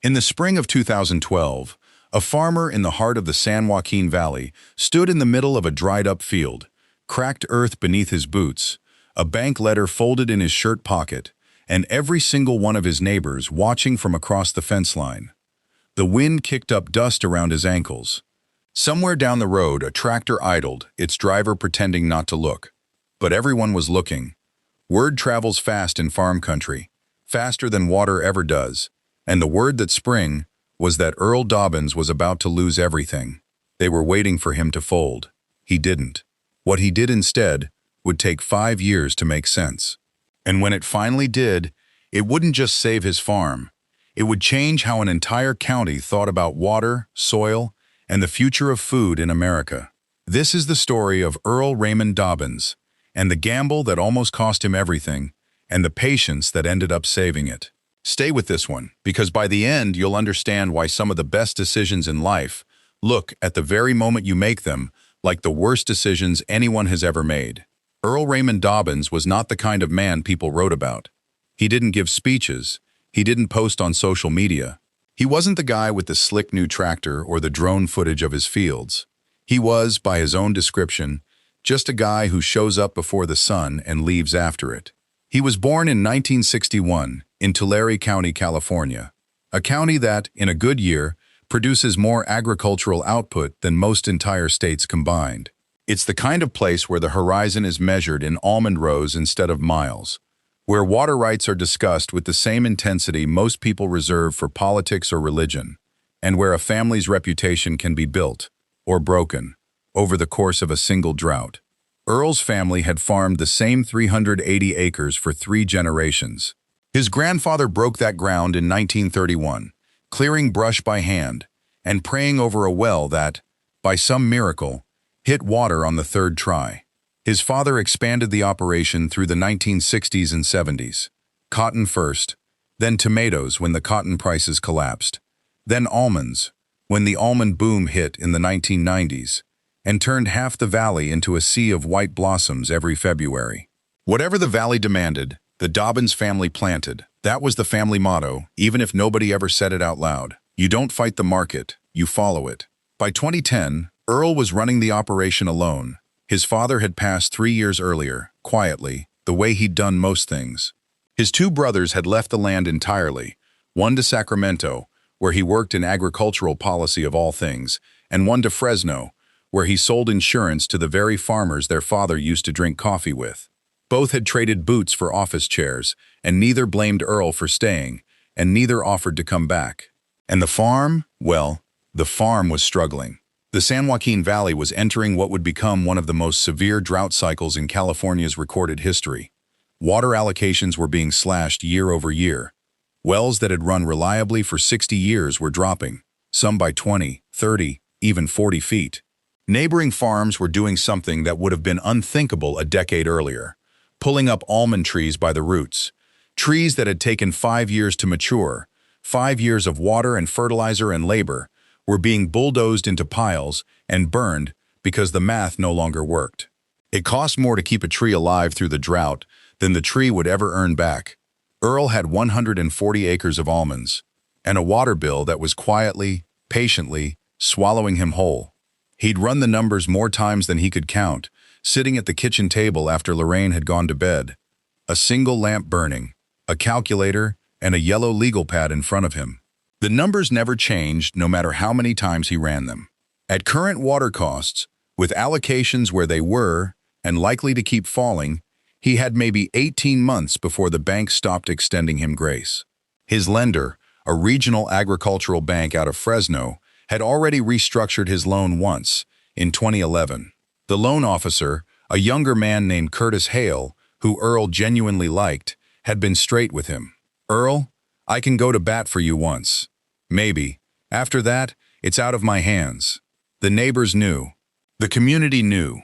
In the spring of 2012, a farmer in the heart of the San Joaquin Valley stood in the middle of a dried-up field, cracked earth beneath his boots, a bank letter folded in his shirt pocket, and every single one of his neighbors watching from across the fence line. The wind kicked up dust around his ankles. Somewhere down the road, a tractor idled, its driver pretending not to look. But everyone was looking. Word travels fast in farm country, faster than water ever does, and the word that spring was that Earl Dobbins was about to lose everything. They were waiting for him to fold. He didn't. What he did instead would take 5 years to make sense. And when it finally did, it wouldn't just save his farm. It would change how an entire county thought about water, soil, and the future of food in America. This is the story of Earl Raymond Dobbins, and the gamble that almost cost him everything, and the patience that ended up saving it. Stay with this one, because by the end you'll understand why some of the best decisions in life look, at the very moment you make them, like the worst decisions anyone has ever made. Earl Raymond Dobbins was not the kind of man people wrote about. He didn't give speeches. He didn't post on social media. He wasn't the guy with the slick new tractor or the drone footage of his fields. He was, by his own description, just a guy who shows up before the sun and leaves after it. He was born in 1961 in Tulare County, California, a county that, in a good year, produces more agricultural output than most entire states combined. It's the kind of place where the horizon is measured in almond rows instead of miles, where water rights are discussed with the same intensity most people reserve for politics or religion, and where a family's reputation can be built, or broken, over the course of a single drought. Earl's family had farmed the same 380 acres for 3 generations. His grandfather broke that ground in 1931, clearing brush by hand and praying over a well that, by some miracle, hit water on the 3rd try. His father expanded the operation through the 1960s and 70s. Cotton first, then tomatoes when the cotton prices collapsed, then almonds when the almond boom hit in the 1990s, and turned half the valley into a sea of white blossoms every February. Whatever the valley demanded, the Dobbins family planted. That was the family motto, even if nobody ever said it out loud. You don't fight the market, you follow it. By 2010, Earl was running the operation alone. His father had passed 3 years earlier, quietly, the way he'd done most things. His 2 brothers had left the land entirely, one to Sacramento, where he worked in agricultural policy of all things, and one to Fresno, where he sold insurance to the very farmers their father used to drink coffee with. Both had traded boots for office chairs, and neither blamed Earl for staying, and neither offered to come back. And the farm? Well, the farm was struggling. The San Joaquin Valley was entering what would become one of the most severe drought cycles in California's recorded history. Water allocations were being slashed year over year. Wells that had run reliably for 60 years were dropping, some by 20, 30, even 40 feet. Neighboring farms were doing something that would have been unthinkable a decade earlier, pulling up almond trees by the roots, trees that had taken 5 years to mature, 5 years of water and fertilizer and labor, were being bulldozed into piles and burned because the math no longer worked. It cost more to keep a tree alive through the drought than the tree would ever earn back. Earl had 140 acres of almonds, and a water bill that was quietly, patiently, swallowing him whole. He'd run the numbers more times than he could count, sitting at the kitchen table after Lorraine had gone to bed. A single lamp burning, a calculator, and a yellow legal pad in front of him. The numbers never changed no matter how many times he ran them. At current water costs, with allocations where they were, and likely to keep falling, he had maybe 18 months before the bank stopped extending him grace. His lender, a regional agricultural bank out of Fresno, had already restructured his loan once, in 2011. The loan officer, a younger man named Curtis Hale, who Earl genuinely liked, had been straight with him. "Earl, I can go to bat for you once. Maybe. After that, it's out of my hands." The neighbors knew. The community knew.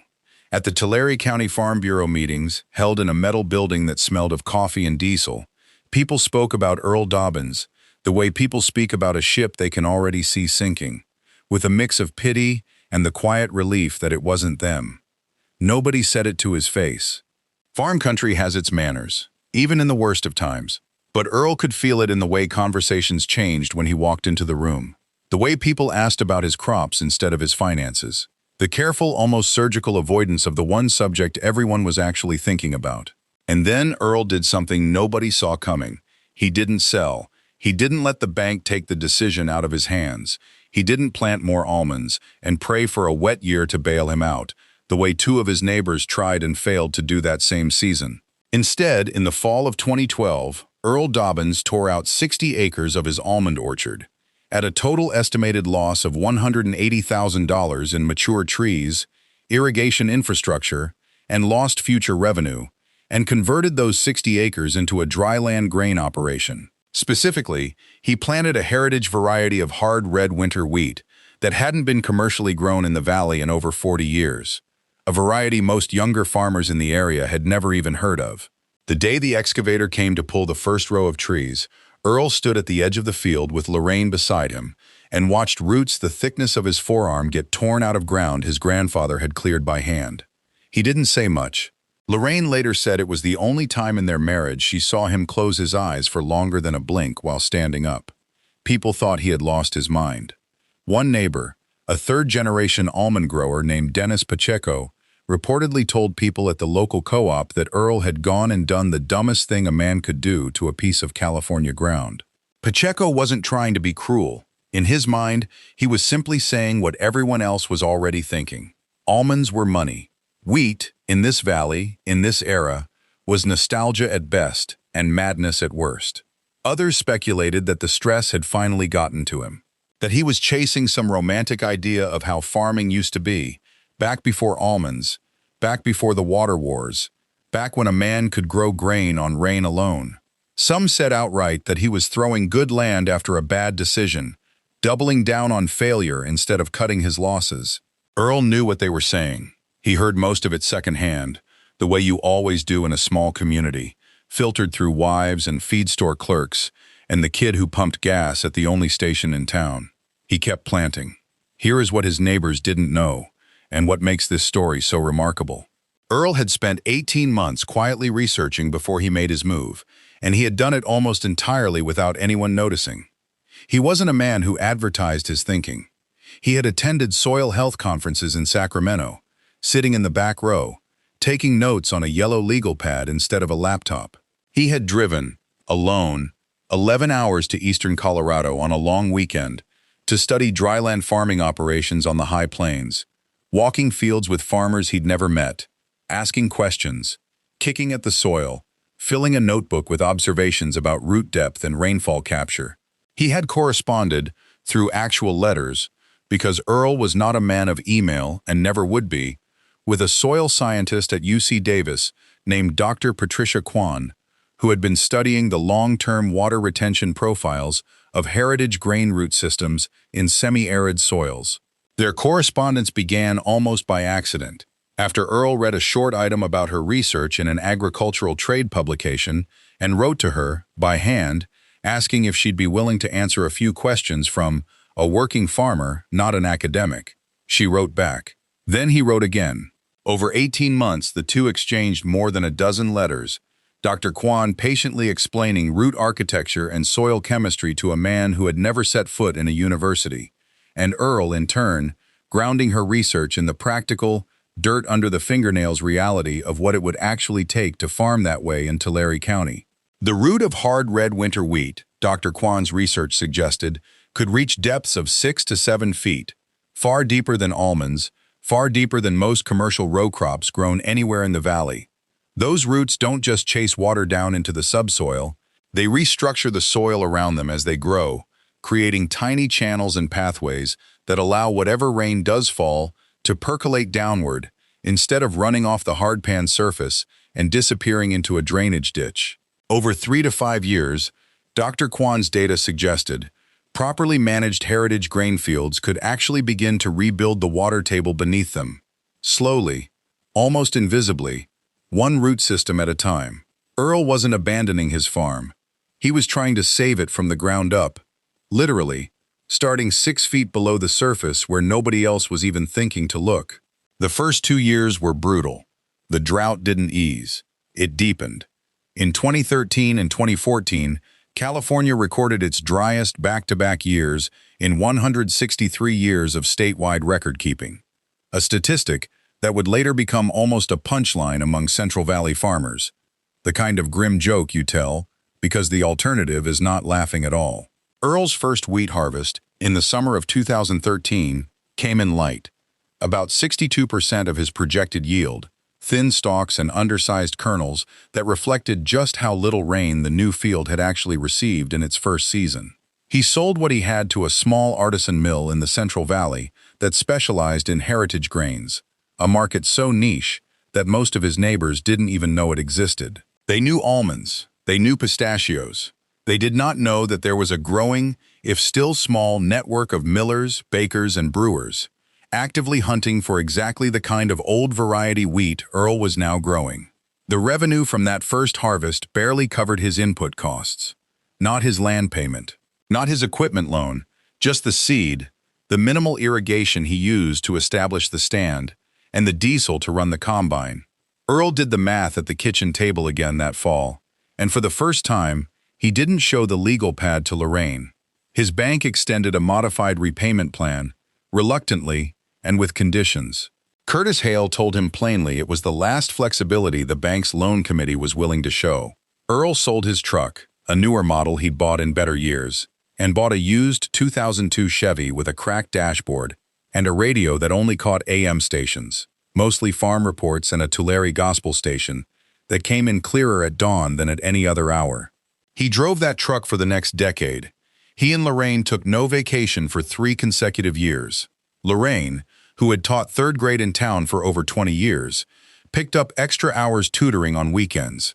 At the Tulare County Farm Bureau meetings, held in a metal building that smelled of coffee and diesel, people spoke about Earl Dobbins, the way people speak about a ship they can already see sinking, with a mix of pity and the quiet relief that it wasn't them. Nobody said it to his face. Farm country has its manners, even in the worst of times. But Earl could feel it in the way conversations changed when he walked into the room. The way people asked about his crops instead of his finances. The careful, almost surgical avoidance of the one subject everyone was actually thinking about. And then Earl did something nobody saw coming. He didn't sell. He didn't let the bank take the decision out of his hands. He didn't plant more almonds and pray for a wet year to bail him out, the way two of his neighbors tried and failed to do that same season. Instead, in the fall of 2012, Earl Dobbins tore out 60 acres of his almond orchard. At a total estimated loss of $180,000 in mature trees, irrigation infrastructure, and lost future revenue, and converted those 60 acres into a dryland grain operation. Specifically, he planted a heritage variety of hard red winter wheat that hadn't been commercially grown in the valley in over 40 years, a variety most younger farmers in the area had never even heard of. The day the excavator came to pull the first row of trees, Earl stood at the edge of the field with Lorraine beside him and watched roots the thickness of his forearm get torn out of ground his grandfather had cleared by hand. He didn't say much. Lorraine later said it was the only time in their marriage she saw him close his eyes for longer than a blink while standing up. People thought he had lost his mind. One neighbor, a third-generation almond grower named Dennis Pacheco, reportedly told people at the local co-op that Earl had gone and done the dumbest thing a man could do to a piece of California ground. Pacheco wasn't trying to be cruel. In his mind, he was simply saying what everyone else was already thinking. Almonds were money. Wheat, in this valley, in this era, was nostalgia at best and madness at worst. Others speculated that the stress had finally gotten to him, that he was chasing some romantic idea of how farming used to be, back before almonds, back before the water wars, back when a man could grow grain on rain alone. Some said outright that he was throwing good land after a bad decision, doubling down on failure instead of cutting his losses. Earl knew what they were saying. He heard most of it secondhand, the way you always do in a small community, filtered through wives and feed store clerks, and the kid who pumped gas at the only station in town. He kept planting. Here is what his neighbors didn't know, and what makes this story so remarkable. Earl had spent 18 months quietly researching before he made his move, and he had done it almost entirely without anyone noticing. He wasn't a man who advertised his thinking. He had attended soil health conferences in Sacramento, sitting in the back row, taking notes on a yellow legal pad instead of a laptop. He had driven, alone, 11 hours to eastern Colorado on a long weekend to study dryland farming operations on the high plains, walking fields with farmers he'd never met, asking questions, kicking at the soil, filling a notebook with observations about root depth and rainfall capture. He had corresponded, through actual letters, because Earl was not a man of email and never would be, with a soil scientist at UC Davis named Dr. Patricia Kwan, who had been studying the long-term water retention profiles of heritage grain root systems in semi-arid soils. Their correspondence began almost by accident, after Earl read a short item about her research in an agricultural trade publication and wrote to her, by hand, asking if she'd be willing to answer a few questions from a working farmer, not an academic. She wrote back. Then he wrote again. Over 18 months, the two exchanged more than a dozen letters, Dr. Kwan patiently explaining root architecture and soil chemistry to a man who had never set foot in a university, and Earl, in turn, grounding her research in the practical, dirt-under-the-fingernails reality of what it would actually take to farm that way in Tulare County. The root of hard red winter wheat, Dr. Kwan's research suggested, could reach depths of 6 to 7 feet, far deeper than almonds, far deeper than most commercial row crops grown anywhere in the valley. Those roots don't just chase water down into the subsoil, they restructure the soil around them as they grow, creating tiny channels and pathways that allow whatever rain does fall to percolate downward instead of running off the hardpan surface and disappearing into a drainage ditch. Over 3 to 5 years, Dr. Kwan's data suggested properly managed heritage grain fields could actually begin to rebuild the water table beneath them, slowly, almost invisibly, one root system at a time. Earl wasn't abandoning his farm. He was trying to save it from the ground up, literally, starting 6 feet below the surface where nobody else was even thinking to look. The first 2 years were brutal. The drought didn't ease. It deepened. In 2013 and 2014, California recorded its driest back-to-back years in 163 years of statewide record-keeping, a statistic that would later become almost a punchline among Central Valley farmers, the kind of grim joke you tell because the alternative is not laughing at all. Earl's first wheat harvest, in the summer of 2013, came in light, about 62% of his projected yield, thin stalks and undersized kernels that reflected just how little rain the new field had actually received in its first season. He sold what he had to a small artisan mill in the Central Valley that specialized in heritage grains, a market so niche that most of his neighbors didn't even know it existed. They knew almonds, they knew pistachios. They did not know that there was a growing, if still small, network of millers, bakers, and brewers, actively hunting for exactly the kind of old variety wheat Earl was now growing. The revenue from that first harvest barely covered his input costs. Not his land payment, not his equipment loan, just the seed, the minimal irrigation he used to establish the stand, and the diesel to run the combine. Earl did the math at the kitchen table again that fall, and for the first time, he didn't show the legal pad to Lorraine. His bank extended a modified repayment plan, reluctantly, and with conditions. Curtis Hale told him plainly it was the last flexibility the bank's loan committee was willing to show. Earl sold his truck, a newer model he'd bought in better years, and bought a used 2002 Chevy with a cracked dashboard and a radio that only caught AM stations, mostly farm reports and a Tulare gospel station, that came in clearer at dawn than at any other hour. He drove that truck for the next decade. He and Lorraine took no vacation for 3 consecutive years. Lorraine, who had taught 3rd grade in town for over 20 years, picked up extra hours tutoring on weekends,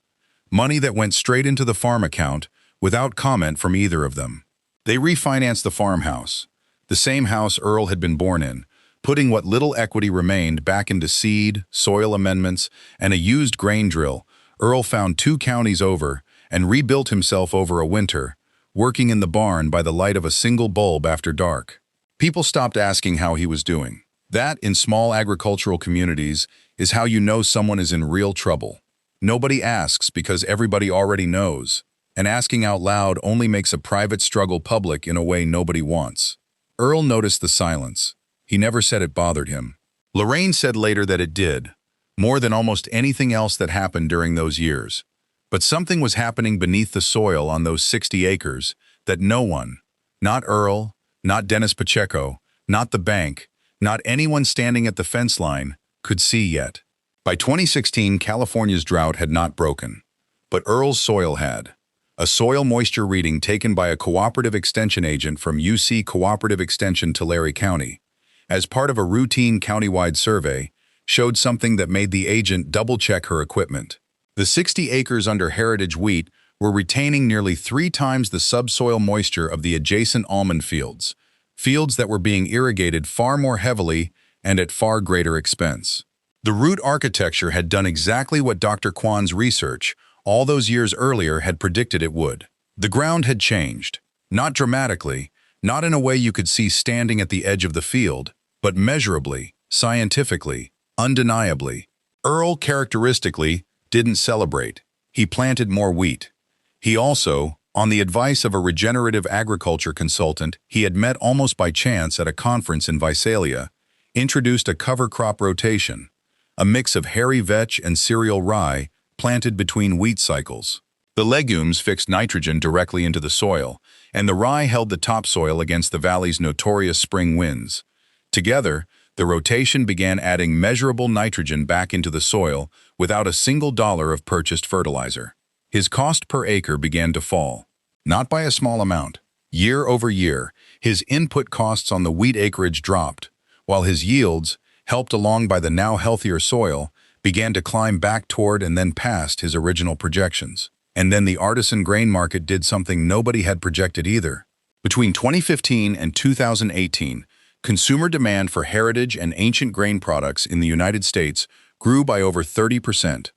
money that went straight into the farm account without comment from either of them. They refinanced the farmhouse, the same house Earl had been born in, putting what little equity remained back into seed, soil amendments, and a used grain drill. Earl found 2 counties over and rebuilt himself over a winter, working in the barn by the light of a single bulb after dark. People stopped asking how he was doing. That, in small agricultural communities, is how you know someone is in real trouble. Nobody asks because everybody already knows, and asking out loud only makes a private struggle public in a way nobody wants. Earl noticed the silence. He never said it bothered him. Lorraine said later that it did, more than almost anything else that happened during those years. But something was happening beneath the soil on those 60 acres that no one, not Earl, not Dennis Pacheco, not the bank, not anyone standing at the fence line, could see yet. By 2016, California's drought had not broken, but Earl's soil had. A soil moisture reading taken by a cooperative extension agent from UC Cooperative Extension Tulare County, as part of a routine countywide survey, showed something that made the agent double-check her equipment. The 60 acres under heritage wheat were retaining nearly 3 times the subsoil moisture of the adjacent almond fields that were being irrigated far more heavily and at far greater expense. The root architecture had done exactly what Dr. Kwan's research, all those years earlier, had predicted it would. The ground had changed, not dramatically, not in a way you could see standing at the edge of the field, but measurably, scientifically, undeniably. Earl, characteristically, didn't celebrate. He planted more wheat. He also, on the advice of a regenerative agriculture consultant he had met almost by chance at a conference in Visalia, introduced a cover crop rotation, a mix of hairy vetch and cereal rye planted between wheat cycles. The legumes fixed nitrogen directly into the soil, and the rye held the topsoil against the valley's notorious spring winds. Together, the rotation began adding measurable nitrogen back into the soil without a single dollar of purchased fertilizer. His cost per acre began to fall, not by a small amount. Year over year, his input costs on the wheat acreage dropped, while his yields, helped along by the now healthier soil, began to climb back toward and then past his original projections. And then the artisan grain market did something nobody had projected either. Between 2015 and 2018, consumer demand for heritage and ancient grain products in the United States grew by over 30%,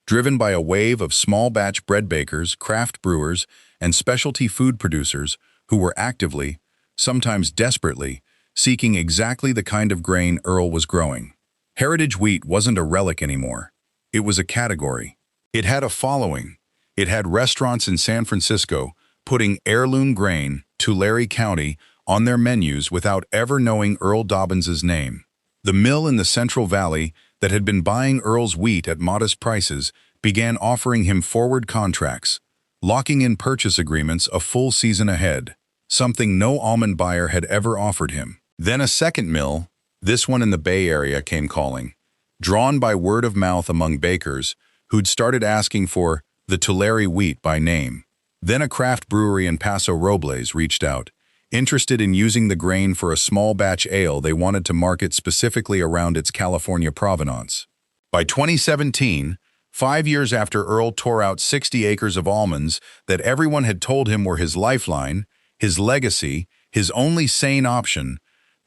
driven by a wave of small-batch bread bakers, craft brewers, and specialty food producers who were actively, sometimes desperately, seeking exactly the kind of grain Earl was growing. Heritage wheat wasn't a relic anymore. It was a category. It had a following. It had restaurants in San Francisco putting heirloom grain, Tulare County, on their menus without ever knowing Earl Dobbins's name. The mill in the Central Valley that had been buying Earl's wheat at modest prices began offering him forward contracts, locking in purchase agreements a full season ahead, something no almond buyer had ever offered him. Then a second mill, this one in the Bay Area, came calling, drawn by word of mouth among bakers who'd started asking for the Tulare wheat by name. Then a craft brewery in Paso Robles reached out, interested in using the grain for a small batch ale they wanted to market specifically around its California provenance. By 2017, 5 years after Earl tore out 60 acres of almonds that everyone had told him were his lifeline, his legacy, his only sane option,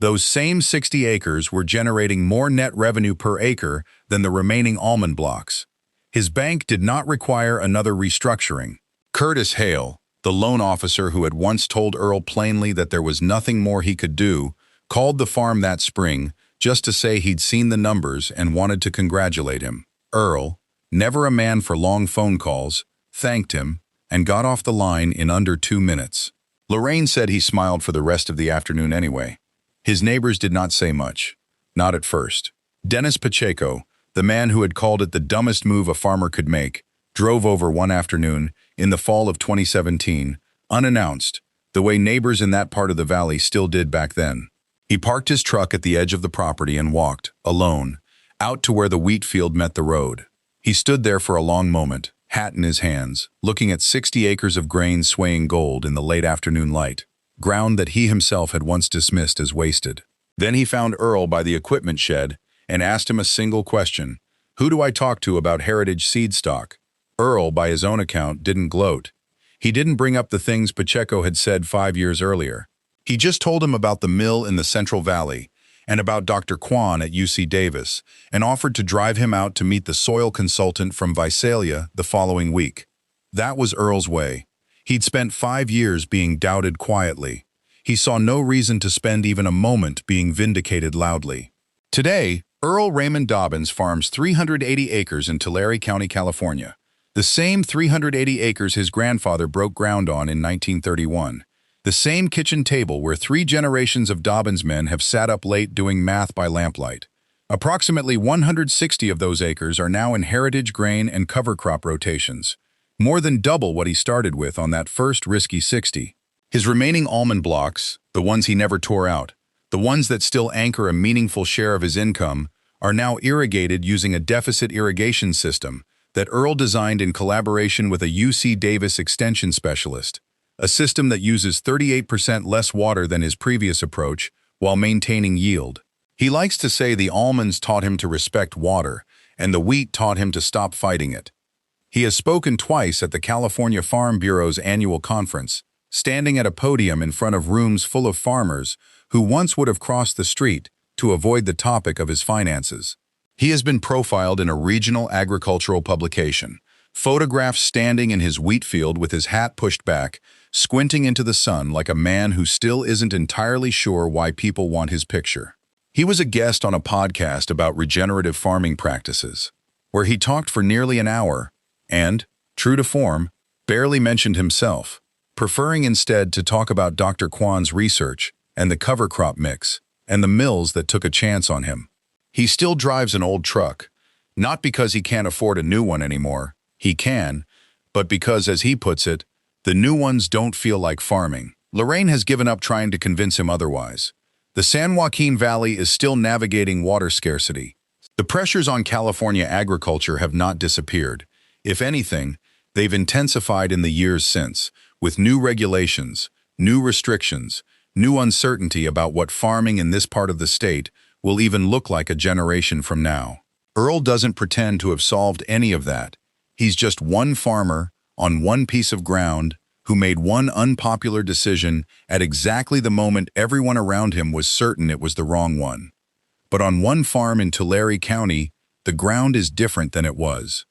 those same 60 acres were generating more net revenue per acre than the remaining almond blocks. His bank did not require another restructuring. Curtis Hale, the loan officer who had once told Earl plainly that there was nothing more he could do, called the farm that spring just to say he'd seen the numbers and wanted to congratulate him. Earl, never a man for long phone calls, thanked him and got off the line in under 2 minutes. Lorraine said he smiled for the rest of the afternoon anyway. His neighbors did not say much, not at first. Dennis Pacheco, the man who had called it the dumbest move a farmer could make, drove over one afternoon in the fall of 2017, unannounced, the way neighbors in that part of the valley still did back then. He parked his truck at the edge of the property and walked, alone, out to where the wheat field met the road. He stood there for a long moment, hat in his hands, looking at 60 acres of grain swaying gold in the late afternoon light, ground that he himself had once dismissed as wasted. Then he found Earl by the equipment shed and asked him a single question: "Who do I talk to about heritage seed stock?" Earl, by his own account, didn't gloat. He didn't bring up the things Pacheco had said 5 years earlier. He just told him about the mill in the Central Valley and about Dr. Kwan at UC Davis, and offered to drive him out to meet the soil consultant from Visalia the following week. That was Earl's way. He'd spent 5 years being doubted quietly. He saw no reason to spend even a moment being vindicated loudly. Today, Earl Raymond Dobbins farms 380 acres in Tulare County, California. The same 380 acres his grandfather broke ground on in 1931. The same kitchen table where 3 generations of Dobbins men have sat up late doing math by lamplight. Approximately 160 of those acres are now in heritage grain and cover crop rotations, more than double what he started with on that first risky 60. His remaining almond blocks, the ones he never tore out, the ones that still anchor a meaningful share of his income, are now irrigated using a deficit irrigation system that Earl designed in collaboration with a UC Davis extension specialist, a system that uses 38% less water than his previous approach while maintaining yield. He likes to say the almonds taught him to respect water, and the wheat taught him to stop fighting it. He has spoken twice at the California Farm Bureau's annual conference, standing at a podium in front of rooms full of farmers who once would have crossed the street to avoid the topic of his finances. He has been profiled in a regional agricultural publication, photographed standing in his wheat field with his hat pushed back, squinting into the sun like a man who still isn't entirely sure why people want his picture. He was a guest on a podcast about regenerative farming practices, where he talked for nearly an hour and, true to form, barely mentioned himself, preferring instead to talk about Dr. Kwan's research and the cover crop mix and the mills that took a chance on him. He still drives an old truck, not because he can't afford a new one anymore. He can, but because, as he puts it, the new ones don't feel like farming. Lorraine has given up trying to convince him otherwise. The San Joaquin Valley is still navigating water scarcity. The pressures on California agriculture have not disappeared. If anything, they've intensified in the years since, with new regulations, new restrictions, new uncertainty about what farming in this part of the state will even look like a generation from now. Earl doesn't pretend to have solved any of that. He's just one farmer on one piece of ground who made one unpopular decision at exactly the moment everyone around him was certain it was the wrong one. But on one farm in Tulare County, the ground is different than it was.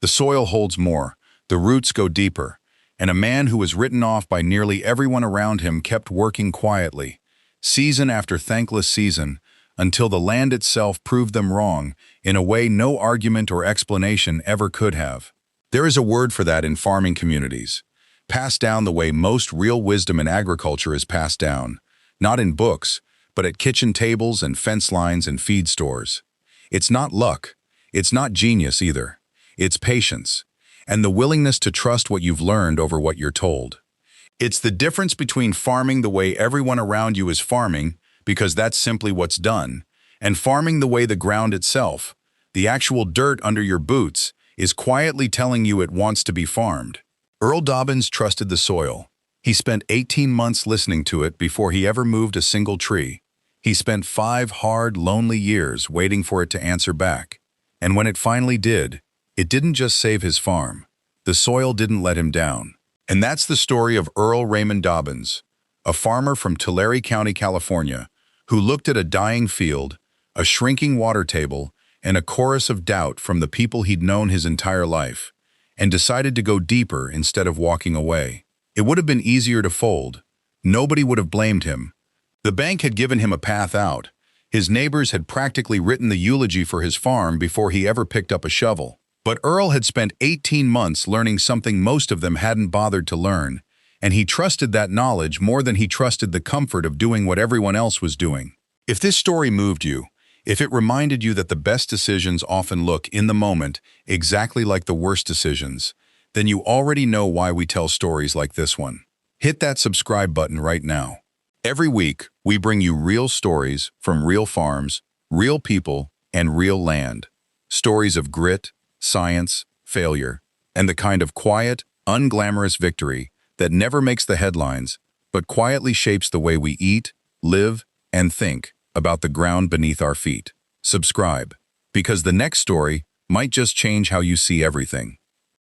The soil holds more, the roots go deeper, and a man who was written off by nearly everyone around him kept working quietly, season after thankless season, until the land itself proved them wrong in a way no argument or explanation ever could have. There is a word for that in farming communities, passed down the way most real wisdom in agriculture is passed down, not in books, but at kitchen tables and fence lines and feed stores. It's not luck, it's not genius either. It's patience, and the willingness to trust what you've learned over what you're told. It's the difference between farming the way everyone around you is farming, because that's simply what's done, and farming the way the ground itself, the actual dirt under your boots, is quietly telling you it wants to be farmed. Earl Dobbins trusted the soil. He spent 18 months listening to it before he ever moved a single tree. He spent 5 hard, lonely years waiting for it to answer back. And when it finally did, it didn't just save his farm. The soil didn't let him down. And that's the story of Earl Raymond Dobbins, a farmer from Tulare County, California, who looked at a dying field, a shrinking water table, and a chorus of doubt from the people he'd known his entire life, and decided to go deeper instead of walking away. It would have been easier to fold. Nobody would have blamed him. The bank had given him a path out. His neighbors had practically written the eulogy for his farm before he ever picked up a shovel. But Earl had spent 18 months learning something most of them hadn't bothered to learn, and he trusted that knowledge more than he trusted the comfort of doing what everyone else was doing. If this story moved you, if it reminded you that the best decisions often look, in the moment, exactly like the worst decisions, then you already know why we tell stories like this one. Hit that subscribe button right now. Every week, we bring you real stories from real farms, real people, and real land. Stories of grit, science, failure, and the kind of quiet, unglamorous victory that never makes the headlines, but quietly shapes the way we eat, live, and think about the ground beneath our feet. Subscribe, because the next story might just change how you see everything.